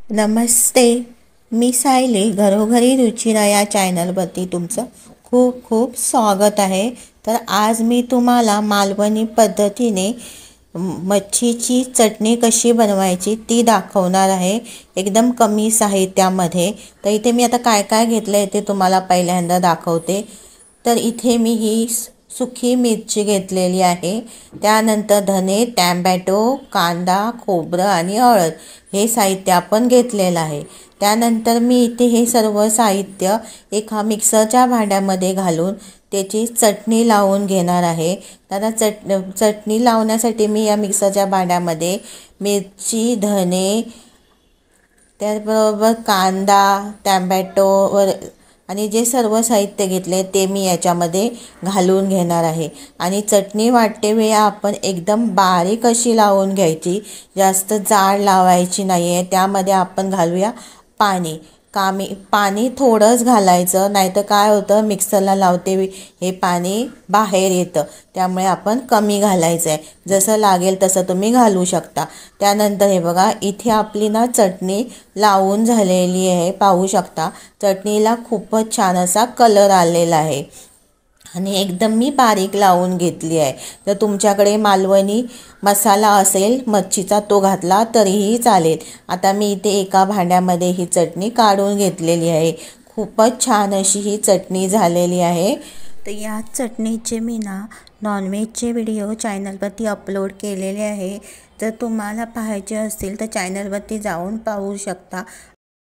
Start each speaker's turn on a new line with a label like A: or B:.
A: नमस्ते. मी सायली घरोघरी रुचिरा या चॅनलवरती तुमचं खूप खूप स्वागत आहे. तर आज मी तुम्हाला मालवणी पद्धतीने मच्छीची चटणी कशी बनवायची ती दाखवणार आहे, एकदम कमी साहित्यामध्ये. तर इथे मी आता काय काय घेतलं आहे ते तुम्हाला पहिल्यांदा दाखवते. तर इथे मी ही सुकी मिरची घेतलेली आहे. त्यानंतर धने, टॅमॅटो, कांदा, खोबरं आणि हळद हे साहित्य आपण घेतलेलं आहे. त्यानंतर मी इथे हे सर्व साहित्य एका मिक्सरच्या भांड्यामध्ये घालून त्याची चटणी लावून घेणार आहे. तर चटणी लावण्यासाठी मी या मिक्सरच्या भांड्यामध्ये मिरची, धने, त्याचबरोबर कांदा, टॅमॅटो आणि जे सर्व साहित्य घेतले ते मी याच्यामध्ये घालून घेणार आहे. आणि चटणी वाटतेवेळी आपण एकदम बारीक अशी लावून घ्यायची, जास्त जाड लावायची नाही आहे. त्यामध्ये आपण घालूया पाणी. पाणी थोडंच घालायचं, नाहीतर काय होतं मिक्सरला लावते हे पाणी बाहेर येतं. त्यामुळे आपण कमी घालायचं आहे, जसं लागेल तसं तुम्ही घालू शकता. त्यानंतर हे बघा इथे आपली चटणी लावून झालेली आहे, पाहू शकता. चटणीला खूपच छान असा कलर आलेला आहे आणि एकदम मी बारीक लावून घेतली आहे. जर तुमच्याकडे मालवणी मसाला असेल मच्छीचा तो घातला तरीही चालेल. आता मी इथे एका भांड्यामध्ये ही चटणी काढून घेतलेली आहे. खूपच छान अशी ही चटणी झालेली आहे. तर या चटणीचे मी नॉनव्हेजचे व्हिडिओ चॅनलवरती अपलोड केलेले आहे. जर तुम्हाला पाहायचे असतील तर चॅनलवरती जाऊन पाहू शकता.